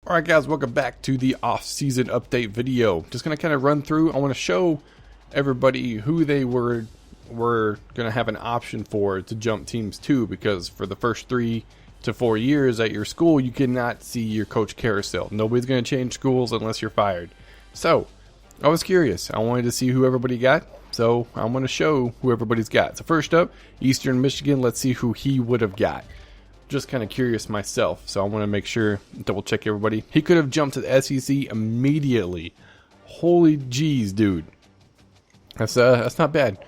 Alright guys, welcome back to the off-season update video. Just going to kind of run through. I want to show everybody who they were going to have an option for to jump teams to, because for the first 3 to 4 years at your school, you cannot see your coach carousel. Nobody's going to change schools unless you're fired. So, I was curious. I wanted to see who everybody got, so I'm going to show who everybody's got. So first up, Eastern Michigan. Let's see who he would have got. Just kind of curious myself, so I want to make sure, double check everybody. He could have jumped to the SEC immediately. Holy jeez, dude. That's not bad.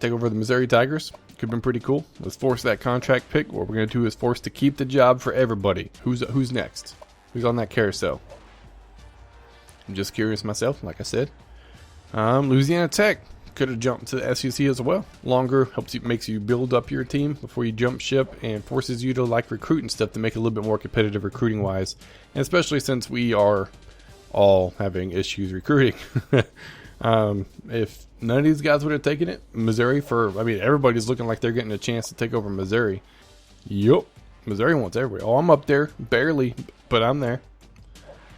Take over the Missouri Tigers. Could have been pretty cool. Let's force that contract pick. What we're going to do is force to keep the job for everybody. Who's next? Who's on that carousel? I'm just curious myself, like I said. Louisiana Tech could have jumped to the SEC as well. Longer, makes you build up your team before you jump ship, and forces you to like recruit and stuff to make it a little bit more competitive recruiting wise, and especially since we are all having issues recruiting. If none of these guys would have taken it, Missouri everybody's looking like they're getting a chance to take over Missouri. Yup, Missouri wants everybody. Oh, I'm up there, barely, but I'm there.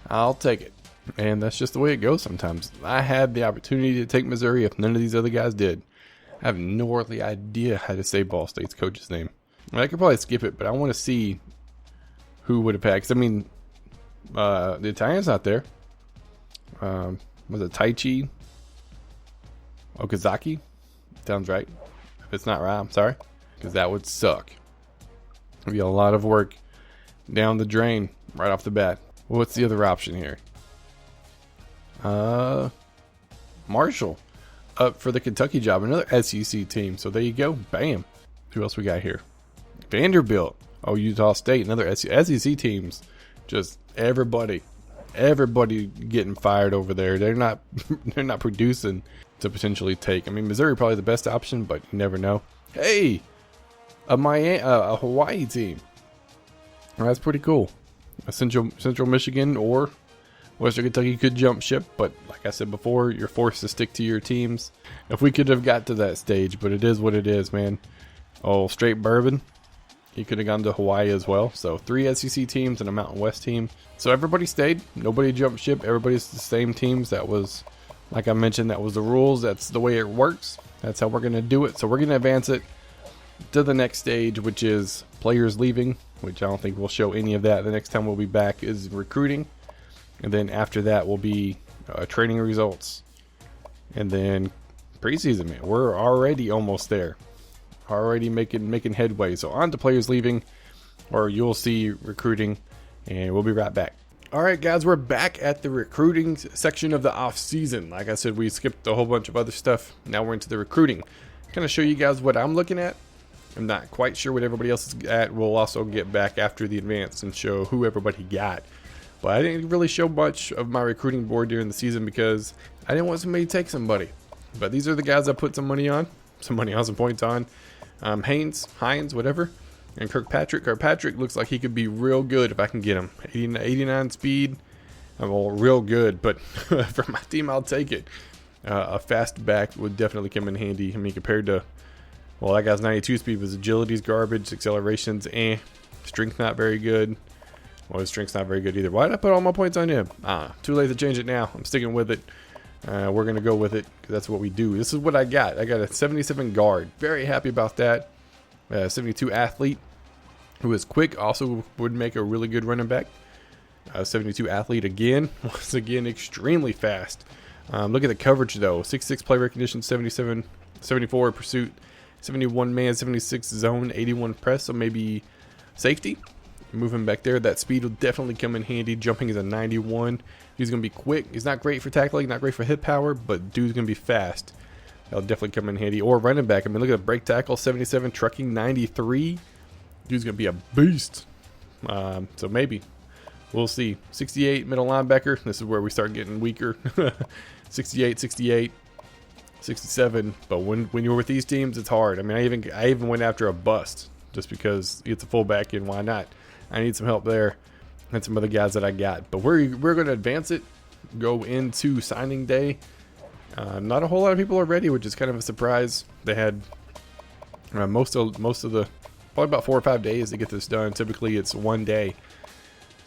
I'll take it. And that's just the way it goes sometimes. I had the opportunity to take Missouri if none of these other guys did. I have no earthly idea how to say Ball State's coach's name. I could probably skip it, but I want to see who would have had. Because, the Italian's not there. Was it Taichi Okazaki? Sounds right. If it's not right, I'm sorry. Because that would suck. It would be a lot of work down the drain right off the bat. What's the other option here? Marshall up for the Kentucky job, another SEC team. So there you go, bam. Who else we got here? Vanderbilt. Oh, Utah State, another SEC teams. Just everybody getting fired over there. They're not producing to potentially take. Missouri probably the best option, but you never know. Hey, a Hawaii team. Well, that's pretty cool. A Central Michigan or Western Kentucky could jump ship, but like I said before, you're forced to stick to your teams. If we could have got to that stage, but it is what it is, man. Oh, straight bourbon. He could have gone to Hawaii as well. So 3 SEC teams and a Mountain West team. So everybody stayed. Nobody jumped ship. Everybody's the same teams. That was, like I mentioned, that was the rules. That's the way it works. That's how we're going to do it. So we're going to advance it to the next stage, which is players leaving, which I don't think we'll show any of that. The next time we'll be back is recruiting. And then after that will be training results. And then preseason, man. We're already almost there. Already making headway. So on to players leaving, or you'll see recruiting, and we'll be right back. Alright guys, we're back at the recruiting section of the off season. Like I said, we skipped a whole bunch of other stuff. Now we're into the recruiting. Kind of show you guys what I'm looking at. I'm not quite sure what everybody else is at. We'll also get back after the advance and show who everybody got. But I didn't really show much of my recruiting board during the season because I didn't want somebody to take somebody. But these are the guys I put some money on, some points on. Hines, whatever. And Kirkpatrick. Kirkpatrick looks like he could be real good if I can get him. 89 speed. Well, real good, but for my team, I'll take it. A fast back would definitely come in handy. Compared to, well, that guy's 92 speed was agility's garbage, acceleration's strength not very good. Well, his strength's not very good either. Why did I put all my points on him? Too late to change it now. I'm sticking with it. We're going to go with it because that's what we do. This is what I got. I got a 77 guard. Very happy about that. 72 athlete who is quick. Also would make a really good running back. 72 athlete again. Once again, extremely fast. Look at the coverage though. 66 play recognition, 74 pursuit, 71 man, 76 zone, 81 press. So maybe safety. Moving back there, that speed will definitely come in handy. Jumping is a 91. He's going to be quick. He's not great for tackling, not great for hit power, but dude's going to be fast. That'll definitely come in handy. Or running back. Look at the break tackle, 77. Trucking, 93. Dude's going to be a beast. So maybe. We'll see. 68, middle linebacker. This is where we start getting weaker. 68, 67. But when you're with these teams, it's hard. I even went after a bust just because it's a fullback, and why not? I need some help there and some other guys that I got. But we're going to advance it, go into signing day. Not a whole lot of people are ready, which is kind of a surprise. They had most of the probably about 4 or 5 days to get this done. Typically it's one day.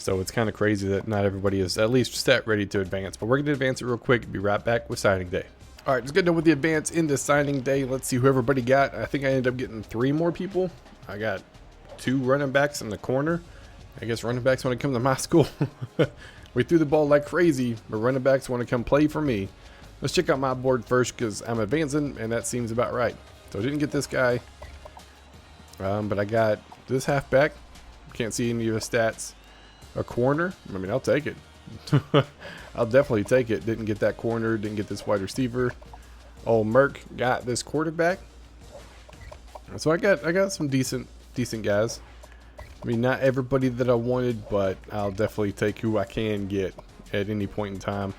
So it's kind of crazy that not everybody is at least set ready to advance. But we're going to advance it real quick. Be right back with signing day. All right, let's get done with the advance into signing day. Let's see who everybody got. I think I ended up getting 3 more people. I got 2 running backs in the corner. I guess running backs want to come to my school. We threw the ball like crazy, but running backs want to come play for me. Let's check out my board first because I'm advancing, and that seems about right. So I didn't get this guy, but I got this halfback. Can't see any of his stats. A corner. I mean, I'll take it. I'll definitely take it. Didn't get that corner. Didn't get this wide receiver. Old Merc got this quarterback. So I got some decent guys. I mean, not everybody that I wanted, but I'll definitely take who I can get at any point in time.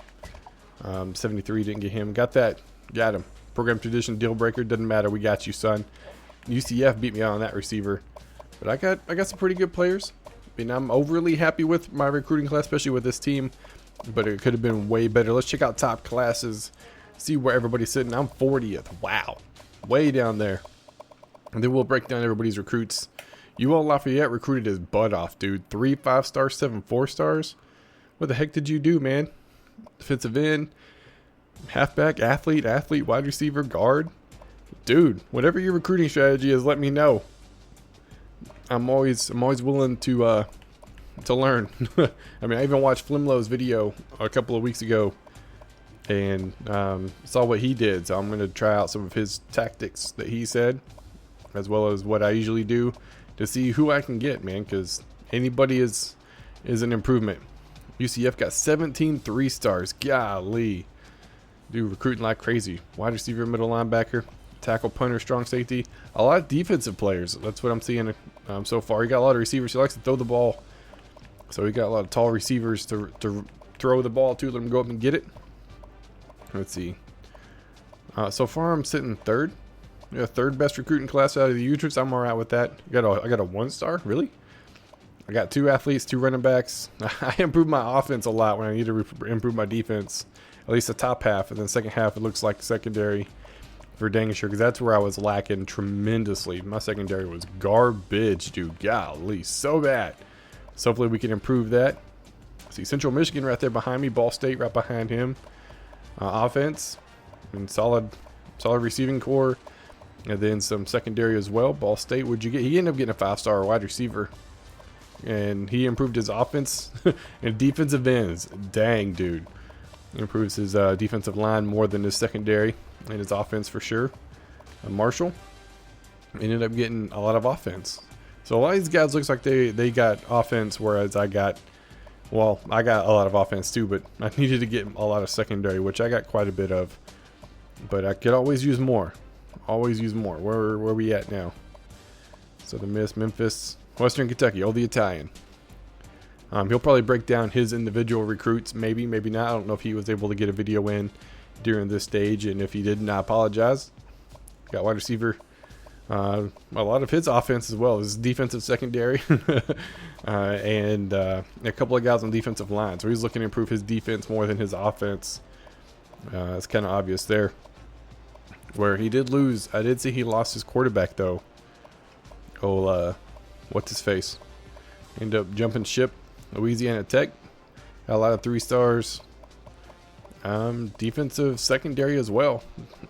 73 didn't get him. Got that. Got him. Program tradition deal breaker. Doesn't matter. We got you, son. UCF beat me out on that receiver. But I got some pretty good players. I mean, I'm overly happy with my recruiting class, especially with this team. But it could have been way better. Let's check out top classes. See where everybody's sitting. I'm 40th. Wow. Way down there. And then we'll break down everybody's recruits. UL Lafayette recruited his butt off, dude. 3 5-stars, 7 4-stars. What the heck did you do, man? Defensive end, halfback, athlete, wide receiver, guard. Dude, whatever your recruiting strategy is, let me know. I'm always willing to learn. I mean, I even watched Flimlo's video a couple of weeks ago and saw what he did. So I'm going to try out some of his tactics that he said, as well as what I usually do to see who I can get, man, because anybody is an improvement. UCF got 17 3-stars. Golly. Dude, recruiting like crazy. Wide receiver, middle linebacker, tackle, punter, strong safety. A lot of defensive players. That's what I'm seeing so far. He got a lot of receivers. He likes to throw the ball. So he got a lot of tall receivers to throw the ball to. Let him go up and get it. Let's see. So far, I'm sitting 3rd. Yeah, 3rd best recruiting class out of the U-Trips. I'm all right with that. I got a 1-star? Really? I got 2 athletes, 2 running backs. I improved my offense a lot when I need to improve my defense. At least the top half. And then the second half, it looks like secondary for dang sure. Because that's where I was lacking tremendously. My secondary was garbage, dude. Golly, so bad. So hopefully we can improve that. See, Central Michigan right there behind me. Ball State right behind him. Offense. And solid receiving core. And then some secondary as well. Ball State, what'd you get? He ended up getting a 5-star wide receiver. And he improved his offense and defensive ends. Dang, dude. He improves his defensive line more than his secondary and his offense for sure. Marshall ended up getting a lot of offense. So a lot of these guys looks like they got offense, whereas I got a lot of offense too, but I needed to get a lot of secondary, which I got quite a bit of. But I could always use more. Always use more. Where we at now? So the Miss, Memphis, Western Kentucky, the Italian. He'll probably break down his individual recruits, maybe not. I don't know if he was able to get a video in during this stage, and if he didn't, I apologize. Got wide receiver. A lot of his offense as well, his defensive secondary, and a couple of guys on defensive line. So he's looking to improve his defense more than his offense. It's kind of obvious there. Where he did lose, I did see he lost his quarterback though. What's his face? Ended up jumping ship. Louisiana Tech. Got a lot of 3-stars. Defensive secondary as well.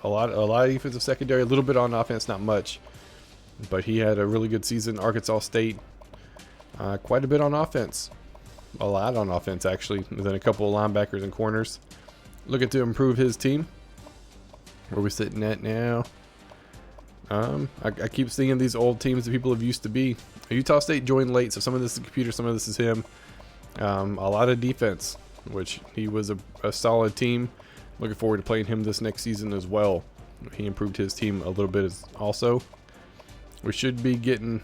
A lot of defensive secondary. A little bit on offense, not much. But he had a really good season. Arkansas State. Quite a bit on offense. A lot on offense, actually. And then a couple of linebackers and corners. Looking to improve his team. Where we sitting at now? I keep seeing these old teams that people have used to be. Utah State joined late, so some of this is computer, some of this is him. A lot of defense, which he was a solid team. Looking forward to playing him this next season as well. He improved his team a little bit also. We should be getting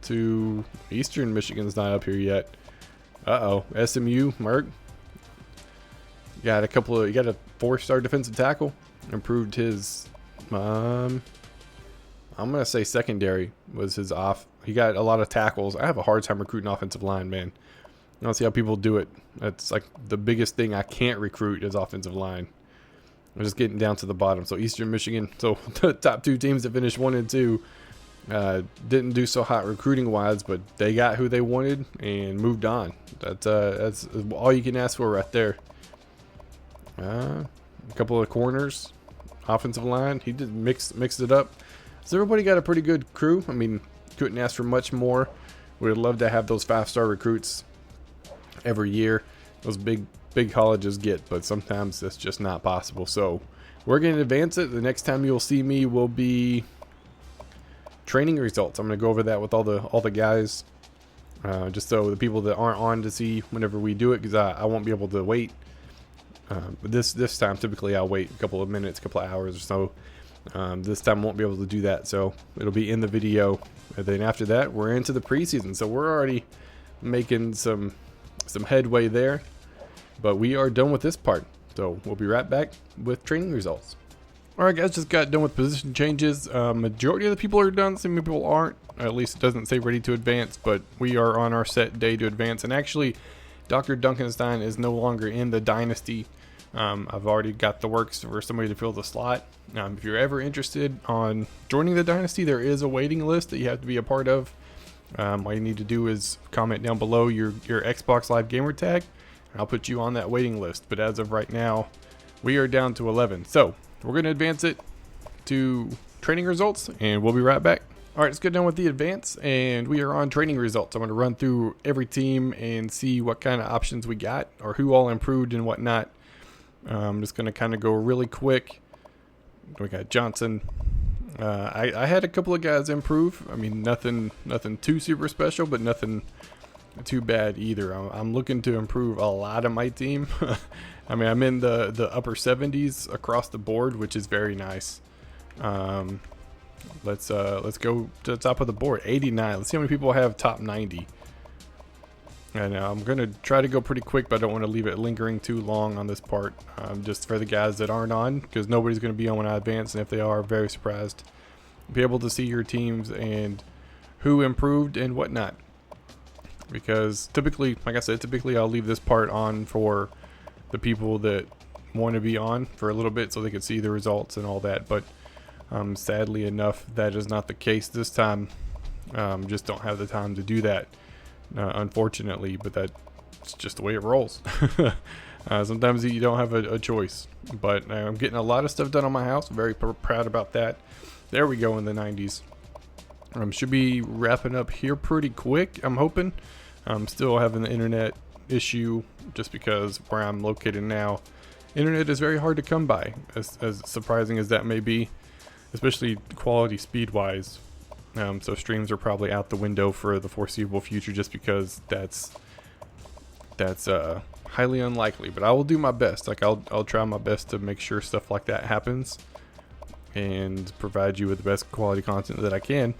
to Eastern Michigan's not up here yet. SMU, Merck. Got a 4-star defensive tackle. Improved his, I'm going to say secondary was his off. He got a lot of tackles. I have a hard time recruiting offensive line, man. I don't see how people do it. That's like the biggest thing I can't recruit is offensive line. I'm just getting down to the bottom. So Eastern Michigan. So the top 2 teams that finished 1 and 2. Didn't do so hot recruiting wise, but they got who they wanted and moved on. That's all you can ask for right there. A couple of corners, offensive line. He did mixed it up. So everybody got a pretty good crew. I mean, couldn't ask for much more. We'd love to have those 5-star recruits every year. Those big colleges get, but sometimes that's just not possible. So we're going to advance it. The next time you'll see me will be training results. I'm going to go over that with all the guys, just so the people that aren't on to see whenever we do it, because I won't be able to wait. But this time, typically I'll wait a couple of minutes, a couple of hours or so. This time I won't be able to do that, so it'll be in the video. And then after that, we're into the preseason. So we're already making some headway there, but we are done with this part. So we'll be right back with training results. Alright guys, just got done with position changes. Majority of the people are done, some people aren't. At least it doesn't say ready to advance, but we are on our set day to advance. And actually, Dr. Duncanstein is no longer in the Dynasty. I've already got the works for somebody to fill the slot. If you're ever interested on joining the Dynasty, there is a waiting list that you have to be a part of. All you need to do is comment down below your Xbox Live gamer tag, and I'll put you on that waiting list. But as of right now, we are down to 11. So we're going to advance it to training results, and we'll be right back. All right, let's get done with the advance, and we are on training results. I'm going to run through every team and see what kind of options we got, or who all improved and whatnot. I'm just going to kind of go really quick. We got Johnson. I had a couple of guys improve. I mean, nothing too super special, but nothing too bad either. I'm looking to improve a lot of my team. I mean, I'm in the upper 70s across the board, which is very nice. Let's go to the top of the board. 89. Let's see how many people have top 90. And I'm going to try to go pretty quick, but I don't want to leave it lingering too long on this part, just for the guys that aren't on, because nobody's going to be on when I advance, and if they are, very surprised. Be able to see your teams and who improved and whatnot. Because typically, like I said, I'll leave this part on for the people that want to be on for a little bit so they can see the results and all that. But sadly enough, that is not the case this time. Just don't have the time to do that. Unfortunately, but that's just the way it rolls. Sometimes you don't have a choice, but I'm getting a lot of stuff done on my house. Very proud about that. There we go in the 90s. Should be wrapping up here pretty quick, I'm hoping. I'm still having the internet issue just because where I'm located now, internet is very hard to come by, as surprising as that may be, especially quality speed wise. So streams are probably out the window for the foreseeable future, just because that's highly unlikely. But I will do my best. Like I'll try my best to make sure stuff like that happens and provide you with the best quality content that I can.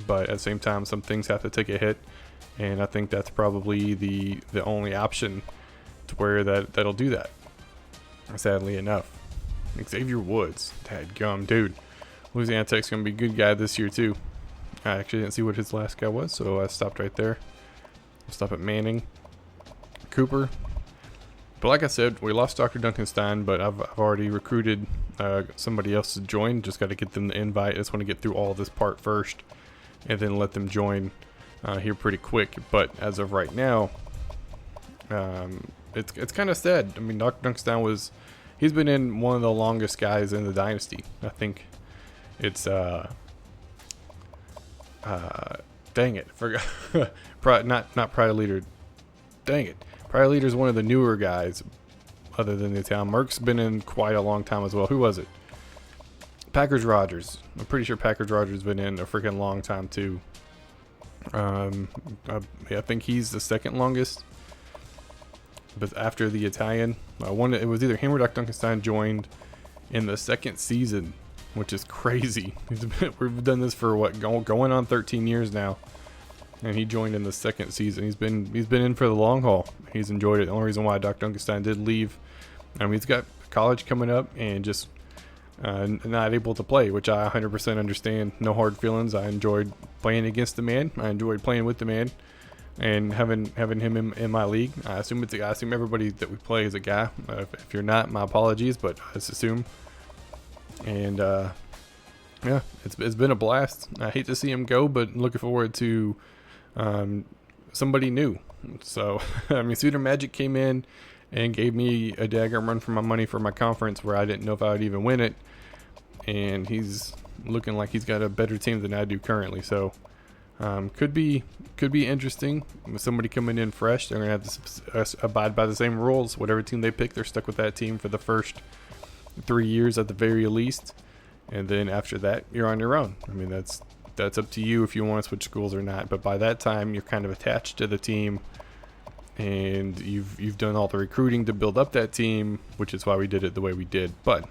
But at the same time, some things have to take a hit, and I think that's probably the only option to where that'll do that. Sadly enough, Xavier Woods, dadgum, dude. Louisiana Tech's gonna be a good guy this year too. I actually didn't see what his last guy was, so I stopped right there. Stop at Manning. Cooper. But like I said, we lost Dr. Duncanstein, but I've already recruited somebody else to join. Just got to get them the invite. I just want to get through all this part first, and then let them join here pretty quick. But as of right now, it's kind of sad. I mean, Dr. Duncanstein he's been in one of the longest guys in the Dynasty. I think it's dang it, forgot. not Pride Leader. Dang it, Pride Leader is one of the newer guys, other than the town. Merck's been in quite a long time as well. Who was it? Packers Rogers. I'm pretty sure Packers Rogers has been in a freaking long time too. I think he's the second longest. But after the Italian, it was either him or Dr. Duncanstein joined in the second season, which is crazy. We've done this for what, going on 13 years now, and he joined in the second season. He's been in for the long haul. He's enjoyed it. The only reason why Dr. Duncanstein did leave, he's got college coming up and just not able to play, which I 100% understand. No hard feelings. I enjoyed playing against the man. I enjoyed playing with the man, and having him in my league. I assume everybody that we play is a guy. If you're not, my apologies, but I just assume. And Yeah, it's been a blast. I hate to see him go, but looking forward to somebody new. So, I mean, Suitor Magic came in and gave me a daggone run for my money for my conference where I didn't know if I would even win it. And he's looking like he's got a better team than I do currently. So, could be interesting. With somebody coming in fresh, they're going to have to abide by the same rules. Whatever team they pick, they're stuck with that team for the first 3 years at the very least. And then after that, you're on your own. I mean, that's up to you if you want to switch schools or not. But by that time, you're kind of attached to the team, and you've done all the recruiting to build up that team, which is why we did it the way we did. But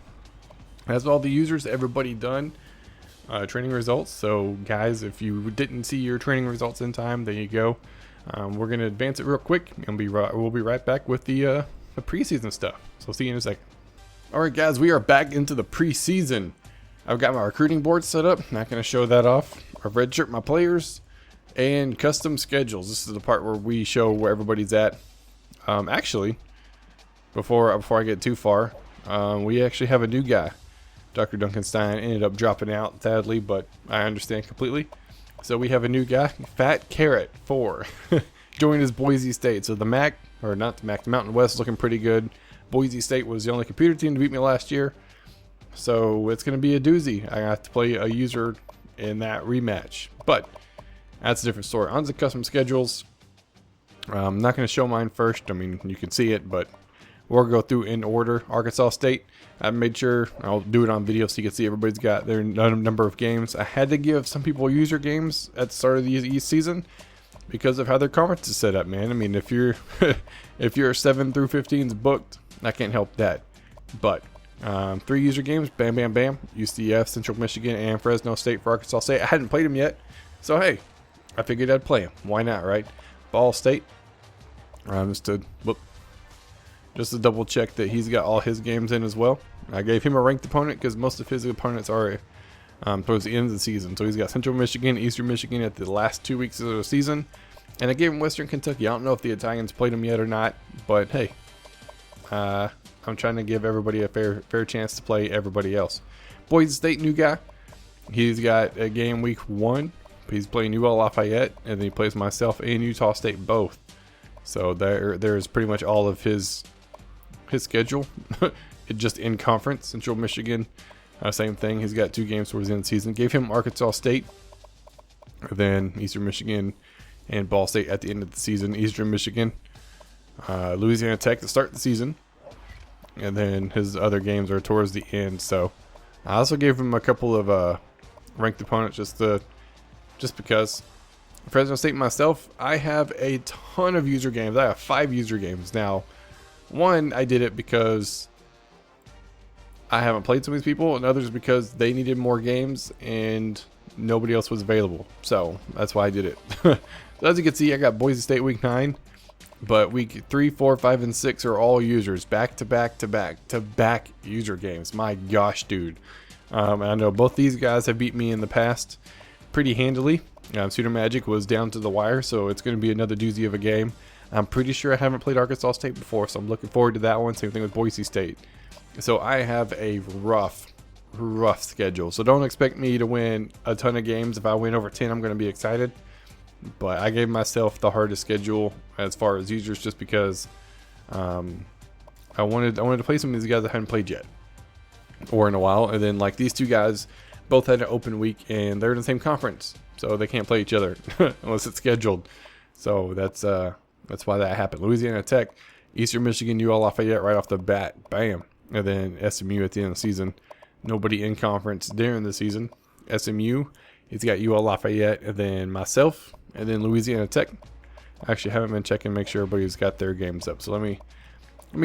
as all the users, everybody done training results. So guys, if you didn't see your training results in time, there you go. We're gonna advance it real quick, and we'll be right back with the preseason stuff. So see you in a second. All right, guys, we are back into the preseason. I've got my recruiting board set up. Not going to show that off. I've redshirt my players and custom schedules. This is the part where we show where everybody's at. Actually, before I get too far, we actually have a new guy. Dr. Duncanstein ended up dropping out, sadly, but I understand completely. So we have a new guy, Fat Carrot 4, joined as Boise State. So the MAC, or not the MAC, the Mountain West is looking pretty good. Boise State was the only computer team to beat me last year. So it's going to be a doozy. I have to play a user in that rematch. But that's a different story. On to custom schedules. I'm not going to show mine first. I mean, you can see it, but we'll go through in order. Arkansas State, I made sure I'll do it on video so you can see everybody's got their number of games. I had to give some people user games at the start of the season because of how their conference is set up, man. I mean, if you're 7 through 15 is booked, I can't help that. But 3 user games, bam, bam, bam. UCF, Central Michigan, and Fresno State for Arkansas State. I hadn't played them yet, so hey, I figured I'd play them. Why not, right? Ball State, just to double check that he's got all his games in as well. I gave him a ranked opponent because most of his opponents are towards the end of the season. So he's got Central Michigan, Eastern Michigan at the last 2 weeks of the season, and I gave him Western Kentucky. I don't know if the Italians played him yet or not, but hey, I'm trying to give everybody a fair chance to play everybody else. Boise State, new guy. He's got a game week 1. He's playing UL Lafayette, and then he plays myself and Utah State both. So there's pretty much all of his schedule. It just in conference. Central Michigan, same thing. He's got 2 games towards the end of the season. Gave him Arkansas State, then Eastern Michigan, and Ball State at the end of the season. Eastern Michigan, Louisiana Tech to start the season. And then his other games are towards the end. So I also gave him a couple of ranked opponents just because. Fresno State myself, I have a ton of user games. I have 5 user games now. One, I did it because I haven't played some of these people, and others because they needed more games and nobody else was available. So that's why I did it. So as you can see, I got Boise State week 9. But week 3, 4, 5, and 6 are all users. Back to back user games. My gosh, dude. I know both these guys have beat me in the past pretty handily. Suitor Magic was down to the wire, so it's going to be another doozy of a game. I'm pretty sure I haven't played Arkansas State before, so I'm looking forward to that one. Same thing with Boise State. So I have a rough schedule. So don't expect me to win a ton of games. If I win over 10, I'm going to be excited. But I gave myself the hardest schedule as far as users just because I wanted to play some of these guys I hadn't played yet or in a while. And then like these 2 guys both had an open week and they're in the same conference, so they can't play each other unless it's scheduled. So that's why that happened. Louisiana Tech, Eastern Michigan, UL Lafayette right off the bat, bam. And then SMU at the end of the season. Nobody in conference during the season. SMU, he's got UL Lafayette, and then myself. And then Louisiana Tech. I actually haven't been checking, make sure everybody's got their games up. So let me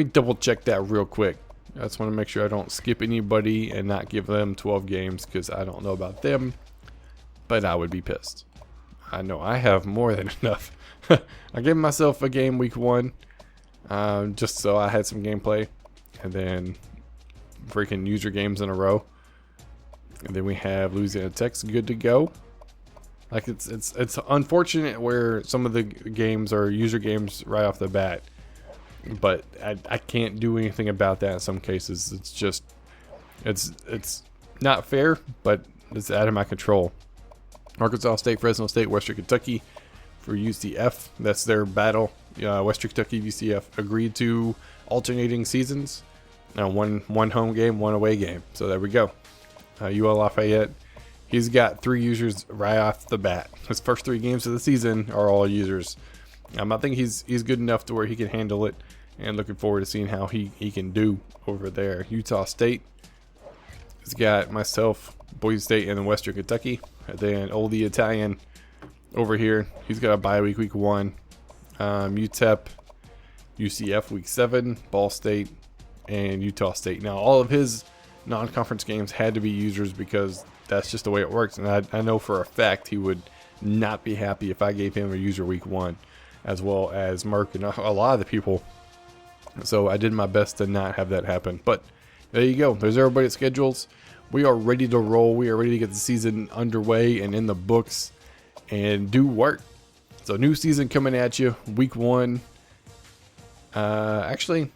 double check that real quick. I just want to make sure I don't skip anybody and not give them 12 games because I don't know about them. But I would be pissed. I know I have more than enough. I gave myself a game week 1 just so I had some gameplay. And then freaking user games in a row. And then we have Louisiana Tech's good to go. Like it's unfortunate where some of the games are user games right off the bat, but I can't do anything about that in some cases. It's just it's not fair, but It's out of my control. Arkansas State, Fresno State, Western Kentucky for UCF. That's their battle. Western Kentucky, UCF agreed to alternating seasons. One home game, one away game. So there we go. UL Lafayette. He's got 3 users right off the bat. His first 3 games of the season are all users. I think he's good enough to where he can handle it, and looking forward to seeing how he can do over there. Utah State has got myself, Boise State, and then Western Kentucky. And then Oldie Italian over here. He's got a bye week 1. UTEP, UCF week 7, Ball State, and Utah State. Now all of his non-conference games had to be users because that's just the way it works. And I know for a fact he would not be happy if I gave him a user week 1, as well as Merck and a lot of the people. So I did my best to not have that happen. But there you go. There's everybody's schedules. We are ready to roll. We are ready to get the season underway and in the books and do work. So new season coming at you, week 1. Actually,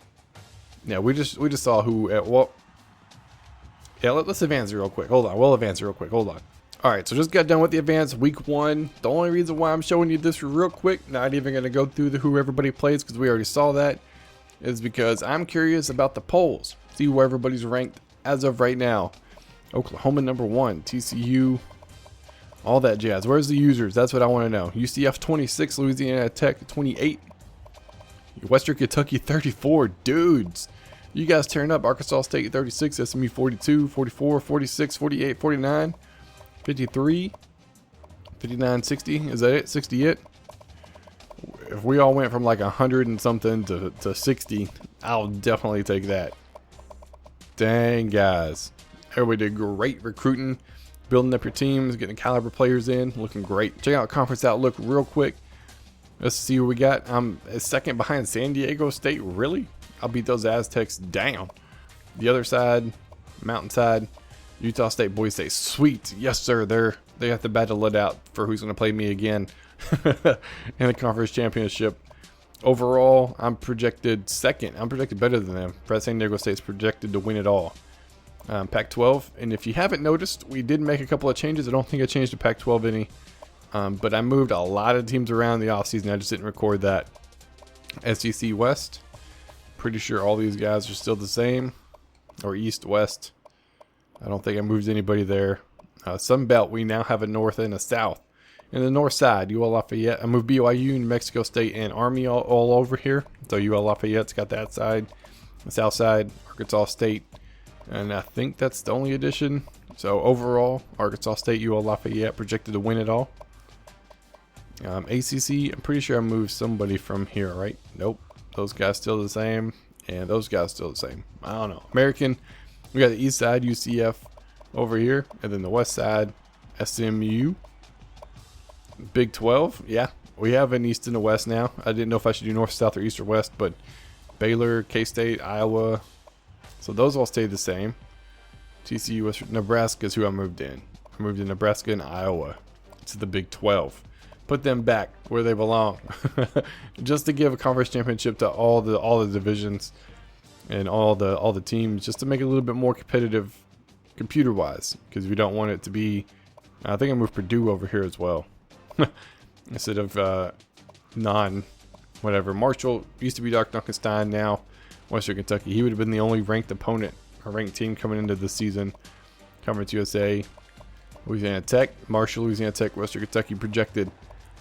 yeah, we just saw who at what. Yeah, let's advance it real quick. Hold on. We'll advance it real quick. Hold on. All right, so just got done with the advance week 1. The only reason why I'm showing you this real quick, not even going to go through who everybody plays because we already saw that, is because I'm curious about the polls. See where everybody's ranked as of right now. Oklahoma number 1, TCU, all that jazz. Where's the users? That's what I want to know. UCF 26, Louisiana Tech 28, Western Kentucky 34. Dudes, you guys tearing up. Arkansas State 36, SMU 42, 44, 46, 48, 49, 53, 59, 60. Is that it? 60 it? If we all went from like 100 and something to 60, I'll definitely take that. Dang, guys. Everybody did great recruiting, building up your teams, getting caliber players in, looking great. Check out Conference Outlook real quick. Let's see what we got. I'm second behind San Diego State. Really? I'll beat those Aztecs down. The other side, Mountainside, Utah State, Boise State. Sweet. Yes, sir. They have to battle it out for who's going to play me again in the conference championship. Overall, I'm projected second. I'm projected better than them. San Diego State's projected to win it all. Pac-12, and if you haven't noticed, we did make a couple of changes. I don't think I changed the Pac-12 any, but I moved a lot of teams around the offseason. I just didn't record that. SEC West, pretty sure all these guys are still the same, or East West. I don't think I moved anybody there. Sun Belt, we now have a North and a South. In the North side, UL Lafayette. I moved BYU, New Mexico State, and Army all over here. So UL Lafayette's got that side. The South side, Arkansas State. And I think that's the only addition. So overall, Arkansas State, UL Lafayette projected to win it all. ACC, I'm pretty sure I moved somebody from here, right? Nope. Those guys still the same. And those guys still the same. I don't know. American, we got the East side, UCF over here. And then the West side, SMU. Big 12, yeah. We have an East and a West now. I didn't know if I should do North, South, or East or West. But Baylor, K-State, Iowa. So those all stayed the same. TCU, West, Nebraska is who I moved in. I moved in Nebraska and Iowa to the Big 12. Put them back where they belong. Just to give a conference championship to all the divisions and all the teams, just to make it a little bit more competitive computer-wise. Because we don't want it to be. I think I moved Purdue over here as well. Instead of whatever. Marshall used to be Doc Duncanstein, now Western Kentucky. He would have been the only ranked opponent or ranked team coming into this season. Conference USA, Louisiana Tech, Marshall, Louisiana Tech, Western Kentucky projected.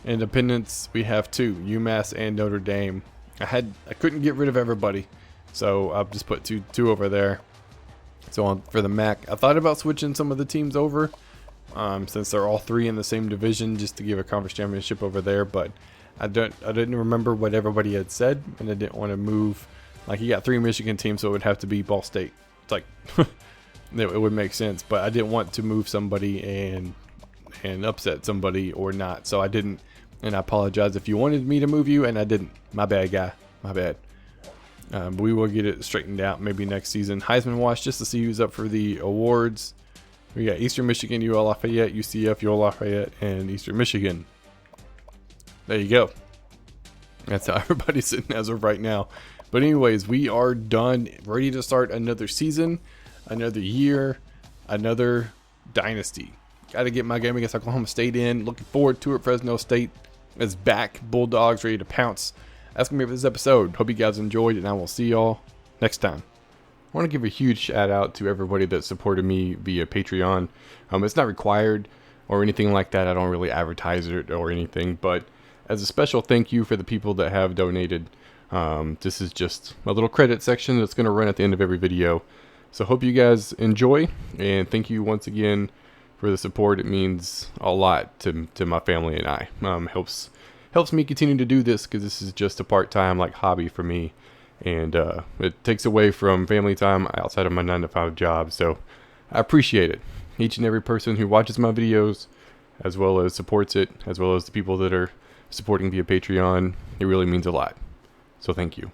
Independents, we have 2, UMass and Notre Dame. I couldn't get rid of everybody, so I've just put two over there. So for the MAC, I thought about switching some of the teams over, since they're all 3 in the same division, just to give a conference championship over there. But I didn't remember what everybody had said, and I didn't want to move. Like, you got 3 Michigan teams, so it would have to be Ball State. It's like, it would make sense. But I didn't want to move somebody and upset somebody or not. So I didn't. And I apologize if you wanted me to move you, and I didn't. My bad, guy. My bad. We will get it straightened out maybe next season. Heisman watch just to see who's up for the awards. We got Eastern Michigan, UL Lafayette, UCF, UL Lafayette, and Eastern Michigan. There you go. That's how everybody's sitting as of right now. But anyways, we are done. Ready to start another season, another year, another dynasty. Got to get my game against Oklahoma State in. Looking forward to it. Fresno State is back. Bulldogs ready to pounce. That's going to be it for this episode. Hope you guys enjoyed, and I will see y'all next time. I want to give a huge shout out to everybody that supported me via Patreon. It's not required or anything like that. I don't really advertise it or anything, but as a special thank you for the people that have donated, this is just a little credit section that's going to run at the end of every video. So hope you guys enjoy, and thank you once again for the support. It means a lot to my family and I. Helps me continue to do this, because this is just a part-time hobby for me, and it takes away from family time outside of my 9-to-5 job. So I appreciate it. Each and every person who watches my videos, as well as supports it, as well as the people that are supporting via Patreon, it really means a lot. So thank you.